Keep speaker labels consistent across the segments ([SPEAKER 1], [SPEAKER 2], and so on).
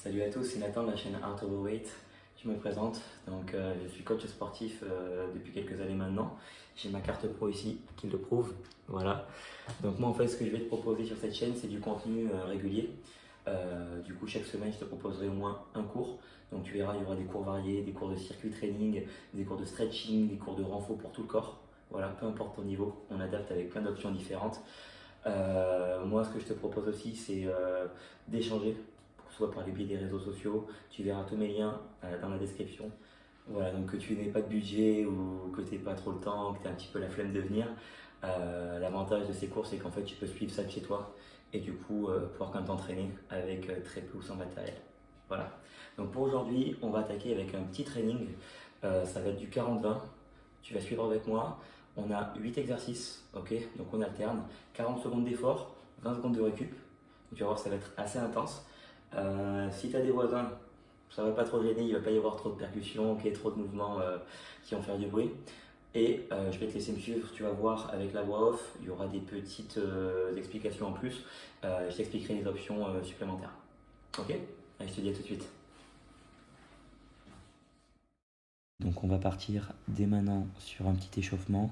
[SPEAKER 1] Salut à tous, c'est Nathan de la chaîne Art Overweight. Je me présente, je suis coach sportif depuis quelques années maintenant. J'ai ma carte pro ici qui le prouve. Voilà. Donc moi en fait ce que je vais te proposer sur cette chaîne c'est du contenu régulier. Du coup chaque semaine je te proposerai au moins un cours. Donc tu verras il y aura des cours variés, des cours de circuit training, des cours de stretching, des cours de renfort pour tout le corps. Voilà, peu importe ton niveau, on adapte avec plein d'options différentes. Moi ce que je te propose aussi c'est d'échanger soit par les biais des réseaux sociaux. Tu verras tous mes liens dans la description. Voilà, donc que tu n'aies pas de budget ou que tu n'aies pas trop le temps, que tu aies un petit peu la flemme de venir, l'avantage de ces cours c'est qu'en fait tu peux suivre ça de chez toi et du coup pouvoir quand même t'entraîner avec très peu ou sans matériel. Voilà. Donc pour aujourd'hui, on va attaquer avec un petit training. Ça va être du 40-20. Tu vas suivre avec moi. On a 8 exercices, ok? Donc on alterne 40 secondes d'effort, 20 secondes de récup. Donc tu vas voir, ça va être assez intense. Si tu as des voisins, ça ne va pas trop gêner, il ne va pas y avoir trop de percussions, okay, trop de mouvements qui vont faire du bruit. Et je vais te laisser me suivre, tu vas voir avec la voix off, il y aura des petites explications en plus. Je t'expliquerai les options supplémentaires. Ok? Allez, je te dis à tout de suite. Donc on va partir dès maintenant sur un petit échauffement.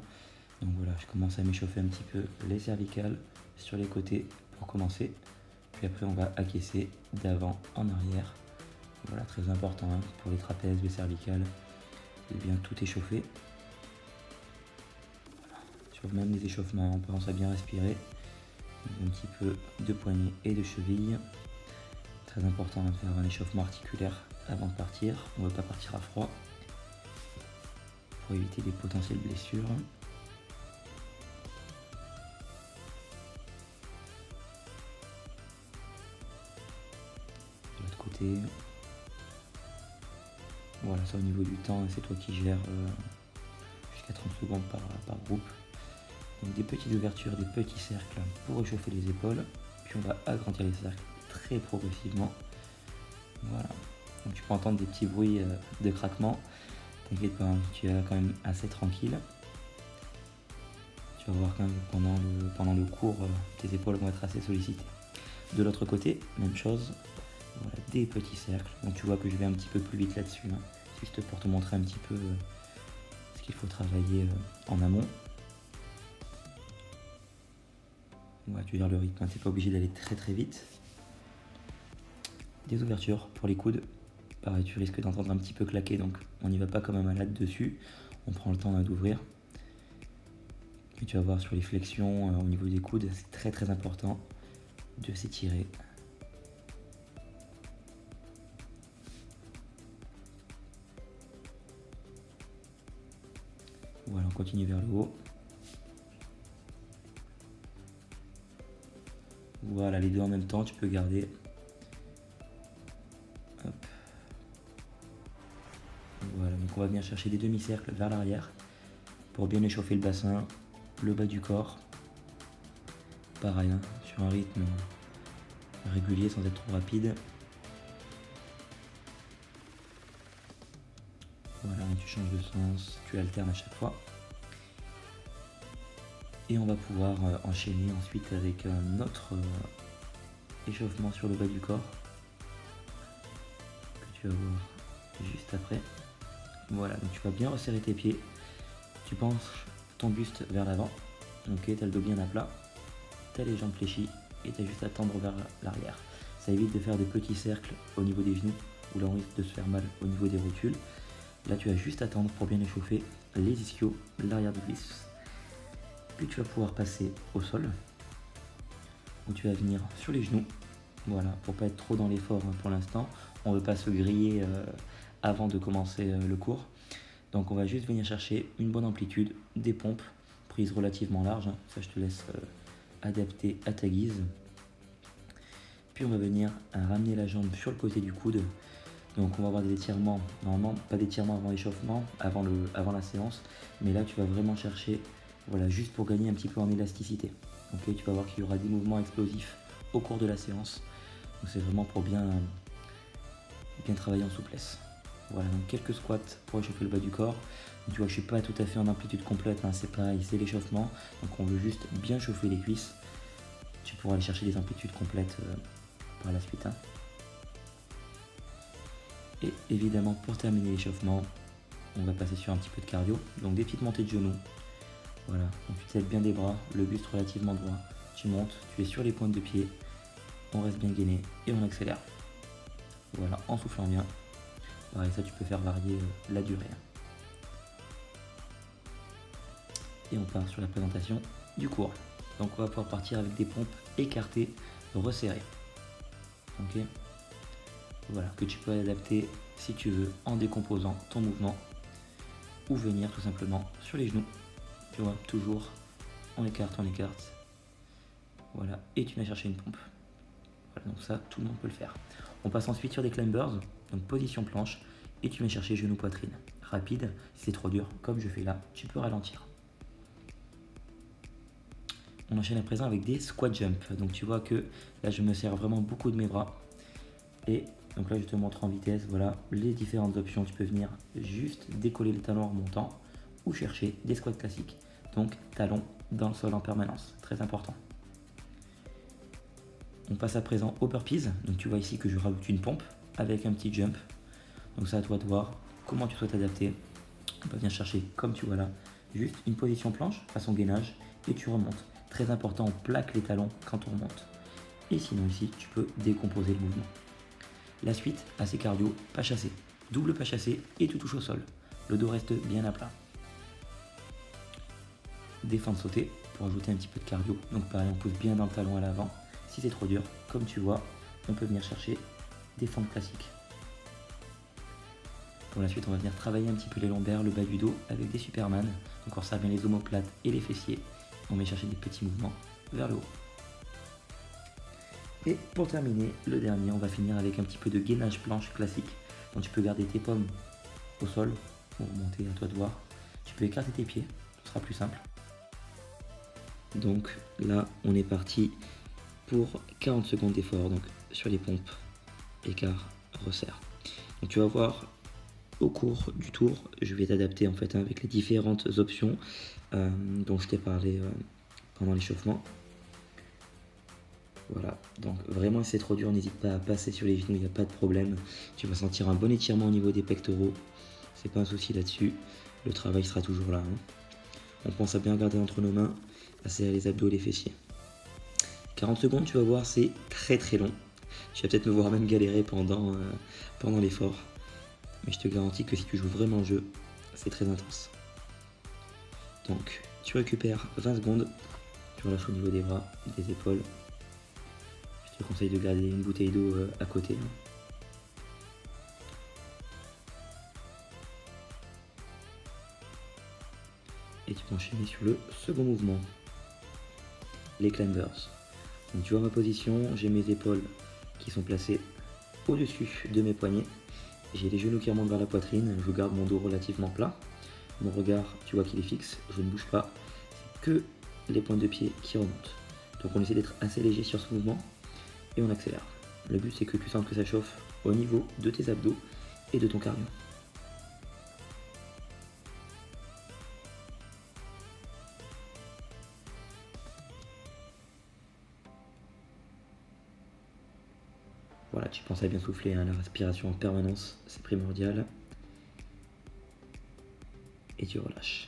[SPEAKER 1] Donc voilà, je commence à m'échauffer un petit peu les cervicales sur les côtés pour commencer. Puis après on va acquiescer d'avant en arrière. Voilà, très important hein, pour les trapèzes, les cervicales, de bien tout échauffer. Voilà. Sur même les échauffements, on pense à bien respirer. Un petit peu de poignet et de cheville. Très important de faire un échauffement articulaire avant de partir. On ne veut pas partir à froid pour éviter des potentielles blessures. De l'autre côté. Voilà, ça au niveau du temps, c'est toi qui gères jusqu'à 30 secondes par groupe. Donc des petites ouvertures, des petits cercles pour réchauffer les épaules. Puis on va agrandir les cercles très progressivement. Voilà. Donc tu peux entendre des petits bruits de craquement. T'inquiète pas, tu es quand même assez tranquille. Tu vas voir quand même pendant le cours, tes épaules vont être assez sollicitées. De l'autre côté, même chose. Voilà, des petits cercles. Donc tu vois que je vais un petit peu plus vite là-dessus. Hein. Juste pour te montrer un petit peu ce qu'il faut travailler en amont. Ouais, tu gères le rythme, hein. Tu n'es pas obligé d'aller très très vite. Des ouvertures pour les coudes. Pareil, tu risques d'entendre un petit peu claquer, donc on n'y va pas comme un malade dessus. On prend le temps d'ouvrir. Et tu vas voir sur les flexions au niveau des coudes, c'est très très important de s'étirer. Voilà, on continue vers le haut. Voilà, les deux en même temps, tu peux garder. Hop. Voilà, donc on va venir chercher des demi-cercles vers l'arrière pour bien échauffer le bassin, le bas du corps. Pareil, hein, sur un rythme régulier sans être trop rapide. Voilà, tu changes de sens, tu alternes à chaque fois. Et on va pouvoir enchaîner ensuite avec un autre échauffement sur le bas du corps que tu vas voir juste après. Voilà, donc tu vas bien resserrer tes pieds. Tu penches ton buste vers l'avant. Ok, tu as le dos bien à plat. Tu as les jambes fléchies et tu as juste à tendre vers l'arrière. Ça évite de faire des petits cercles au niveau des genoux où là on risque de se faire mal au niveau des rotules. Là tu as juste à tendre pour bien échauffer les ischios, l'arrière du biceps. Puis tu vas pouvoir passer au sol où tu vas venir sur les genoux. Voilà, pour pas être trop dans l'effort hein, pour l'instant. On ne veut pas se griller avant de commencer le cours. Donc on va juste venir chercher une bonne amplitude, des pompes, prise relativement large. Hein. Ça je te laisse adapter à ta guise. Puis on va venir ramener la jambe sur le côté du coude. Donc on va avoir des étirements, normalement pas d'étirements avant l'échauffement, avant la séance. Mais là tu vas vraiment chercher, voilà, juste pour gagner un petit peu en élasticité. Okay, tu vas voir qu'il y aura des mouvements explosifs au cours de la séance. Donc c'est vraiment pour bien travailler en souplesse. Voilà, donc quelques squats pour échauffer le bas du corps. Donc tu vois que je ne suis pas tout à fait en amplitude complète, hein, c'est pareil, c'est l'échauffement. Donc on veut juste bien chauffer les cuisses. Tu pourras aller chercher des amplitudes complètes par la suite. Hein. Et évidemment, pour terminer l'échauffement, on va passer sur un petit peu de cardio. Donc des petites montées de genoux. Voilà, donc tu tètes bien des bras, le buste relativement droit. Tu montes, tu es sur les pointes de pied. On reste bien gainé et on accélère. Voilà, en soufflant bien. Pareil, ça tu peux faire varier la durée. Et on part sur la présentation du cours. Donc on va pouvoir partir avec des pompes écartées, resserrées. Ok. Voilà, que tu peux adapter si tu veux en décomposant ton mouvement ou venir tout simplement sur les genoux. Tu vois, toujours on écarte. Voilà, et tu viens chercher une pompe. Voilà, donc ça, tout le monde peut le faire. On passe ensuite sur des climbers, donc position planche, et tu viens chercher genou poitrine. Rapide, si c'est trop dur, comme je fais là, tu peux ralentir. On enchaîne à présent avec des squat jump. Donc tu vois que là je me sers vraiment beaucoup de mes bras. Et donc là je te montre en vitesse, voilà les différentes options. Tu peux venir juste décoller les talons en remontant ou chercher des squats classiques. Donc talons dans le sol en permanence, très important. On passe à présent au burpees. Donc tu vois ici que je rajoute une pompe avec un petit jump. Donc c'est à toi de voir comment tu souhaites adapter. On peut venir chercher comme tu vois là, juste une position planche façon gainage et tu remontes. Très important, on plaque les talons quand on remonte. Et sinon ici, tu peux décomposer le mouvement. La suite, assez cardio, pas chassé. Double pas chassé et tu touches au sol. Le dos reste bien à plat. Des feintes sautées pour ajouter un petit peu de cardio. Donc pareil, on pousse bien dans le talon à l'avant. Si c'est trop dur, comme tu vois, on peut venir chercher des feintes classiques. Pour la suite, on va venir travailler un petit peu les lombaires, le bas du dos avec des Superman. Donc on serre bien les omoplates et les fessiers. On va chercher des petits mouvements vers le haut. Et pour terminer, le dernier, on va finir avec un petit peu de gainage planche classique. Donc tu peux garder tes pommes au sol ou remonter, à toi de voir. Tu peux écarter tes pieds, ce sera plus simple. Donc là, on est parti pour 40 secondes d'effort. Donc sur les pompes, écart, resserre. Donc tu vas voir au cours du tour, je vais t'adapter en fait avec les différentes options dont je t'ai parlé pendant l'échauffement. Voilà, donc vraiment si c'est trop dur, n'hésite pas à passer sur les genoux, il n'y a pas de problème. Tu vas sentir un bon étirement au niveau des pectoraux, c'est pas un souci là-dessus, le travail sera toujours là. On pense à bien garder entre nos mains, à serrer les abdos et les fessiers. 40 secondes, tu vas voir, c'est très très long. Tu vas peut-être me voir même galérer pendant l'effort. Mais je te garantis que si tu joues vraiment le jeu, c'est très intense. Donc, tu récupères 20 secondes, tu relâches au niveau des bras, des épaules. Je te conseille de garder une bouteille d'eau à côté. Et tu peux enchaîner sur le second mouvement, les climbers. Donc tu vois ma position, j'ai mes épaules qui sont placées au-dessus de mes poignets. J'ai les genoux qui remontent vers la poitrine, je garde mon dos relativement plat. Mon regard, tu vois qu'il est fixe, je ne bouge pas. C'est que les pointes de pied qui remontent. Donc on essaie d'être assez léger sur ce mouvement et on accélère. Le but c'est que tu sentes que ça chauffe au niveau de tes abdos et de ton cardio. Voilà, tu penses à bien souffler, hein, la respiration en permanence, c'est primordial. Et tu relâches.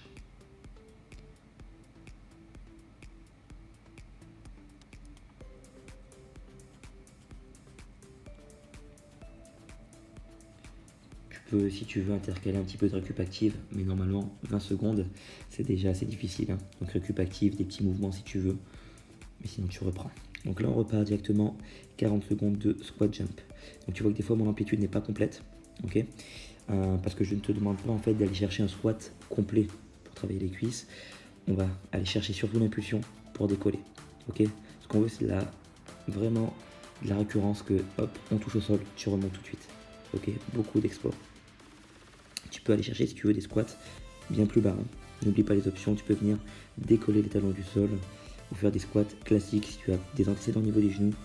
[SPEAKER 1] Tu peux, si tu veux, intercaler un petit peu de récup active, mais normalement 20 secondes, c'est déjà assez difficile. Hein. Donc récup active, des petits mouvements si tu veux, mais sinon tu reprends. Donc là on repart directement 40 secondes de squat jump. Donc tu vois que des fois mon amplitude n'est pas complète, ok, parce que je ne te demande pas en fait d'aller chercher un squat complet pour travailler les cuisses. On va aller chercher surtout l'impulsion pour décoller, ok. Ce qu'on veut c'est vraiment de la récurrence, que hop on touche au sol, tu remontes tout de suite, ok. Beaucoup d'exploits. Tu peux aller chercher si tu veux des squats bien plus bas, hein. N'oublie pas les options, tu peux venir décoller les talons du sol ou faire des squats classiques. Si tu as des antécédents au niveau des genoux,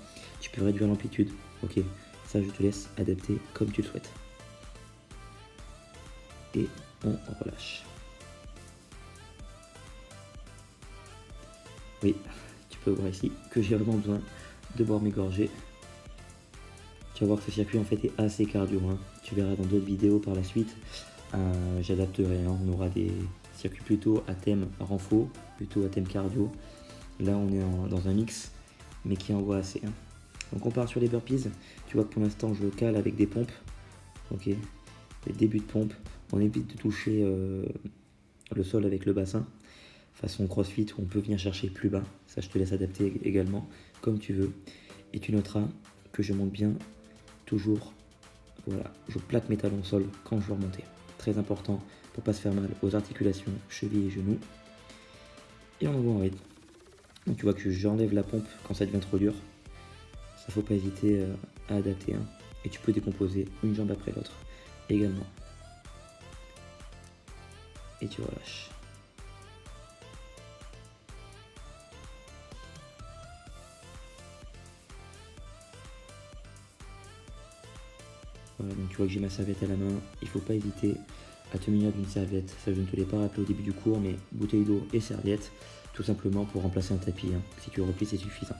[SPEAKER 1] tu peux réduire l'amplitude, ok. Ça je te laisse adapter comme tu le souhaites. Et on relâche. Oui, tu peux voir ici que j'ai vraiment besoin de boire mes gorgées. Tu vas voir que ce circuit en fait est assez cardio, hein. Tu verras dans d'autres vidéos par la suite. J'adapterai, hein. On aura des circuits plutôt à thème renfo, plutôt à thème cardio. Là on est dans un mix, mais qui envoie assez, hein. Donc on part sur les burpees. Tu vois que pour l'instant je cale avec des pompes. Ok, les débuts de pompe. On évite de toucher le sol avec le bassin. Façon crossfit où on peut venir chercher plus bas. Ça je te laisse adapter également comme tu veux. Et tu noteras que je monte bien toujours. Voilà, je plaque mes talons au sol quand je veux remonter. Très important pour pas se faire mal aux articulations, chevilles et genoux. Et on envoie en rythme. Donc tu vois que j'enlève la pompe quand ça devient trop dur. Ça faut pas hésiter à adapter, hein. Et tu peux décomposer une jambe après l'autre également. Et tu relâches. Voilà, donc tu vois que j'ai ma serviette à la main. Il faut pas hésiter à te munir d'une serviette. Ça, je ne te l'ai pas rappelé au début du cours, mais bouteille d'eau et serviette, tout simplement pour remplacer un tapis, hein. Si tu replies, c'est suffisant.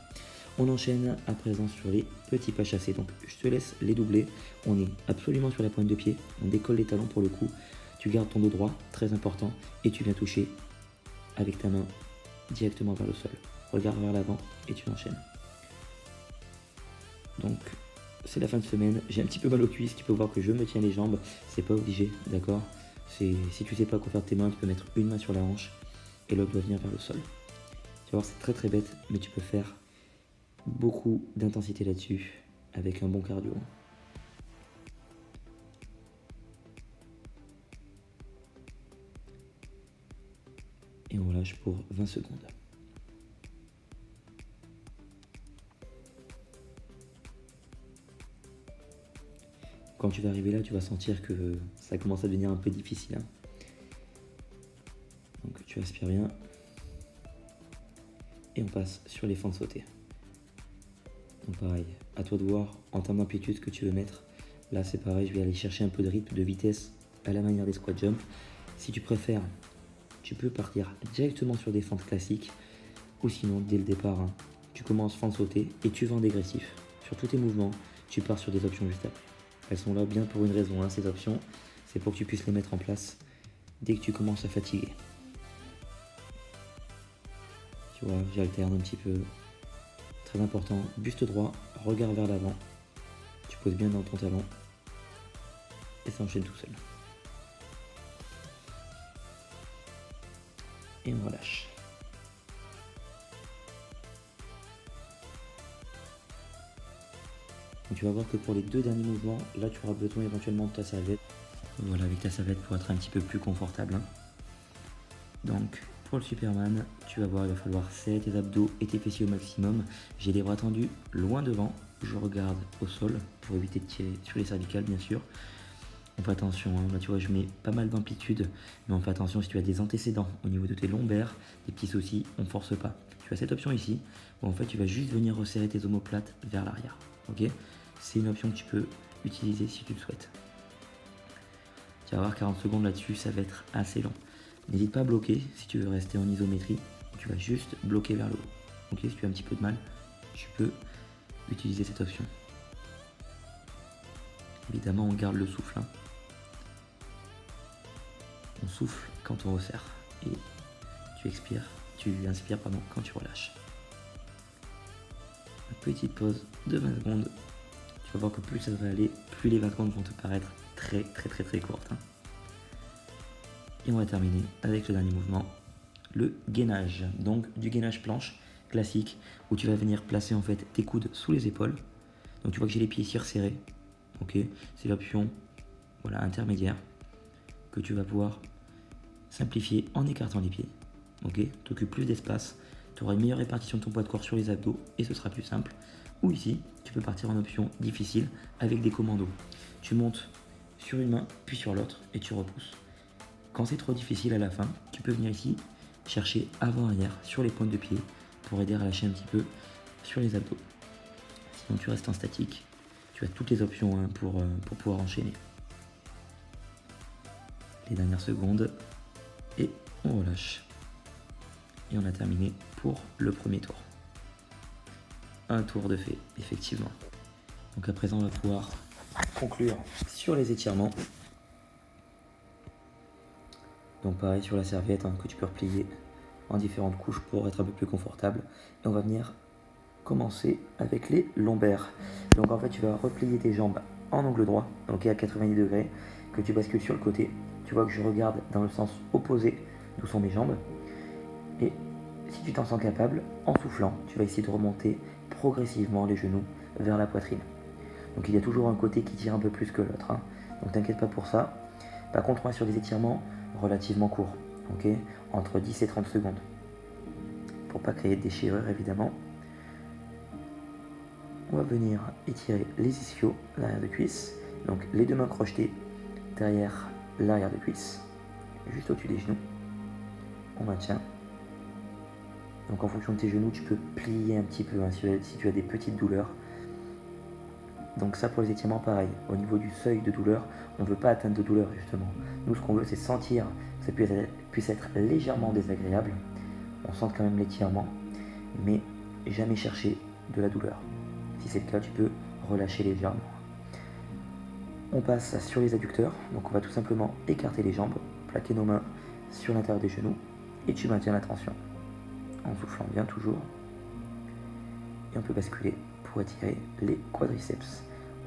[SPEAKER 1] On enchaîne à présent sur les petits pas chassés. Donc je te laisse les doubler. On est absolument sur la pointe de pied. On décolle les talons pour le coup. Tu gardes ton dos droit, très important, et tu viens toucher avec ta main directement vers le sol. Regarde vers l'avant et tu enchaînes. Donc c'est la fin de semaine, j'ai un petit peu mal aux cuisses, tu peux voir que je me tiens les jambes, c'est pas obligé, d'accord? Si tu sais pas quoi faire de tes mains, tu peux mettre une main sur la hanche et l'autre doit venir vers le sol. Tu vas voir, c'est très très bête, mais tu peux faire beaucoup d'intensité là-dessus avec un bon cardio. Et on relâche pour 20 secondes. Quand tu vas arriver là, tu vas sentir que ça commence à devenir un peu difficile, hein. Donc tu aspires bien. Et on passe sur les fentes sautées. Donc pareil, à toi de voir en termes d'amplitude ce que tu veux mettre. Là c'est pareil, je vais aller chercher un peu de rythme, de vitesse à la manière des squat jump. Si tu préfères, tu peux partir directement sur des fentes classiques. Ou sinon, dès le départ, hein, tu commences fente sautée et tu vas en dégressif. Sur tous tes mouvements, tu pars sur des options juste après. Elles sont là bien pour une raison, hein, ces options. C'est pour que tu puisses les mettre en place dès que tu commences à fatiguer. Tu vois, j'alterne un petit peu. Très important, buste droit, regard vers l'avant. Tu poses bien dans ton talon. Et ça enchaîne tout seul. Et on relâche. Donc tu vas voir que pour les deux derniers mouvements, là tu auras besoin éventuellement de ta serviette. Voilà, avec ta serviette pour être un petit peu plus confortable, hein. Donc pour le Superman, tu vas voir, il va falloir serrer tes abdos et tes fessiers au maximum. J'ai les bras tendus loin devant, je regarde au sol pour éviter de tirer sur les cervicales bien sûr. On fait attention, hein. Là tu vois je mets pas mal d'amplitude, mais on fait attention si tu as des antécédents au niveau de tes lombaires, des petits soucis, on ne force pas. Tu as cette option ici, où en fait tu vas juste venir resserrer tes omoplates vers l'arrière, ok? C'est une option que tu peux utiliser si tu le souhaites. Tu vas voir 40 secondes là-dessus, ça va être assez long. N'hésite pas à bloquer si tu veux rester en isométrie. Tu vas juste bloquer vers le haut. Ok, si tu as un petit peu de mal, tu peux utiliser cette option. Évidemment, on garde le souffle, hein. On souffle quand on resserre et tu inspires quand tu relâches. Une petite pause de 20 secondes. Tu vas voir que plus ça va aller, plus les 20 secondes vont te paraître très courtes, hein. Et on va terminer avec le dernier mouvement, le gainage. Donc du gainage planche classique où tu vas venir placer en fait tes coudes sous les épaules. Donc tu vois que j'ai les pieds ici resserrés. Ok, c'est l'option voilà, intermédiaire que tu vas pouvoir simplifier en écartant les pieds. Ok, tu occupes plus d'espace, tu auras une meilleure répartition de ton poids de corps sur les abdos et ce sera plus simple. Ou ici, tu peux partir en option difficile avec des commandos. Tu montes sur une main puis sur l'autre et tu repousses. Quand c'est trop difficile à la fin, tu peux venir ici chercher avant-arrière sur les pointes de pied pour aider à relâcher un petit peu sur les abdos. Sinon tu restes en statique. Tu as toutes les options, hein, pour pouvoir enchaîner. Les dernières secondes et on relâche. Et on a terminé pour le premier tour. Un tour de fait, effectivement. Donc à présent, on va pouvoir conclure sur les étirements. Donc pareil sur la serviette que tu peux replier en différentes couches pour être un peu plus confortable. Et on va venir commencer avec les lombaires. Donc en fait, tu vas replier tes jambes en angle droit, donc à 90 degrés, que tu bascules sur le côté. Tu vois que je regarde dans le sens opposé d'où sont mes jambes. Et si tu t'en sens capable, en soufflant, tu vas essayer de remonter progressivement les genoux vers la poitrine. Donc il y a toujours un côté qui tire un peu plus que l'autre. Donc t'inquiète pas pour ça. Par contre, on va sur des étirements relativement courts, entre 10 et 30 secondes. Pour pas créer de déchirure évidemment. On va venir étirer les ischios, l'arrière de cuisse. Donc les deux mains crochetées derrière l'arrière de cuisse, juste au-dessus des genoux. On maintient. Donc en fonction de tes genoux, tu peux plier un petit peu si tu as des petites douleurs. Donc ça pour les étirements pareil. Au niveau du seuil de douleur, on ne veut pas atteindre de douleur justement. Nous ce qu'on veut c'est sentir que ça puisse être légèrement désagréable. On sente quand même l'étirement, mais jamais chercher de la douleur. Si c'est le cas, tu peux relâcher légèrement. On passe sur les adducteurs. Donc on va tout simplement écarter les jambes, plaquer nos mains sur l'intérieur des genoux et tu maintiens la tension. En soufflant bien toujours. Et on peut basculer pour étirer les quadriceps.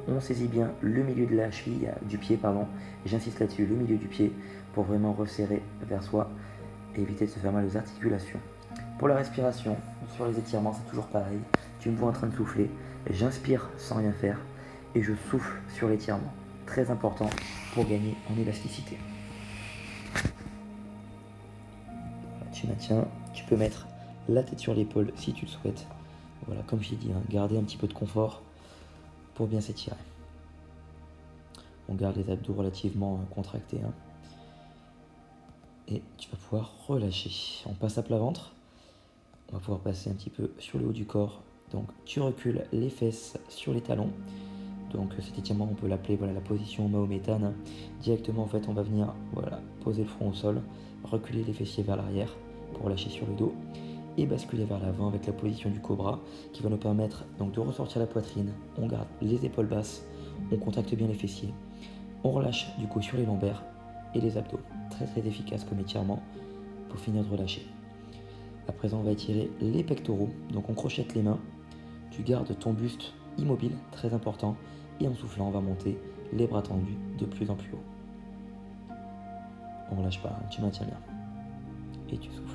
[SPEAKER 1] On saisit bien le milieu de la cheville, du pied, pardon. J'insiste là-dessus, le milieu du pied pour vraiment resserrer vers soi et éviter de se faire mal aux articulations. Pour la respiration, sur les étirements, c'est toujours pareil. Tu me vois en train de souffler, j'inspire sans rien faire et je souffle sur l'étirement. Très important pour gagner en élasticité. Voilà, tu maintiens, tu peux mettre la tête sur l'épaule si tu le souhaites. Voilà, comme je l'ai dit, garder un petit peu de confort pour bien s'étirer. On garde les abdos relativement contractés. Et tu vas pouvoir relâcher. On passe à plat ventre. On va pouvoir passer un petit peu sur le haut du corps. Donc tu recules les fesses sur les talons. Donc cet étirement, on peut l'appeler la position mahométane. Directement, en fait, on va venir poser le front au sol, reculer les fessiers vers l'arrière pour lâcher sur le dos et basculer vers l'avant avec la position du cobra qui va nous permettre donc de ressortir la poitrine. On garde les épaules basses, on contracte bien les fessiers, on relâche du coup sur les lombaires et les abdos. Très très efficace comme étirement pour finir de relâcher. À présent, on va étirer les pectoraux. Donc on crochette les mains, tu gardes ton buste immobile, très important, et en soufflant, on va monter les bras tendus de plus en plus haut. On ne lâche pas, tu maintiens bien. Et tu souffles.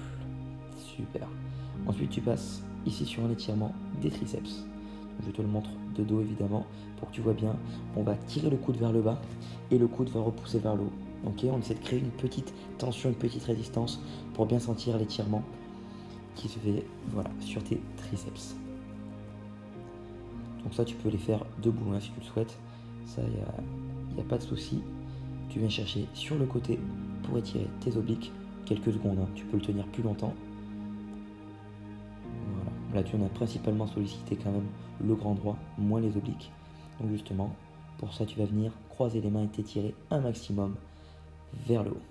[SPEAKER 1] Super. Ensuite, tu passes ici sur un étirement des triceps. Je te le montre de dos évidemment pour que tu vois bien. On va tirer le coude vers le bas et le coude va repousser vers le haut. On essaie de créer une petite tension, une petite résistance pour bien sentir l'étirement qui se fait sur tes triceps. Donc ça, tu peux les faire debout si tu le souhaites. Ça, il n'y a pas de souci. Tu viens chercher sur le côté pour étirer tes obliques quelques secondes. Tu peux le tenir plus longtemps. Voilà. Là, tu en as principalement sollicité quand même le grand droit, moins les obliques. Donc justement, pour ça, tu vas venir croiser les mains et t'étirer un maximum vers le haut.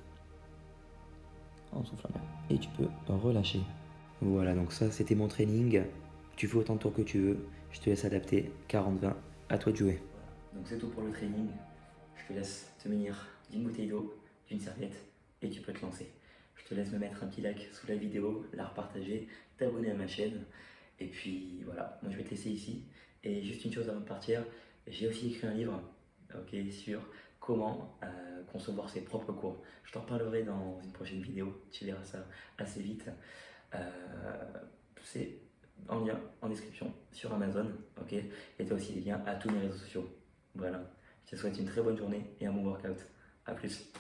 [SPEAKER 1] En soufflant bien. Et tu peux relâcher. Voilà, donc ça, c'était mon training. Tu fais autant de tours que tu veux. Je te laisse adapter. 40-20, à toi de jouer. Donc c'est tout pour le training. Je te laisse te munir d'une bouteille d'eau, d'une serviette et tu peux te lancer. Je te laisse me mettre un petit like sous la vidéo, la repartager, t'abonner à ma chaîne. Et puis voilà, moi je vais te laisser ici. Et juste une chose avant de partir, j'ai aussi écrit un livre sur comment concevoir ses propres cours. Je t'en reparlerai dans une prochaine vidéo, tu verras ça assez vite. C'est en lien en description sur Amazon, et tu as aussi des liens à tous mes réseaux sociaux. Voilà, je te souhaite une très bonne journée et un bon workout. A plus.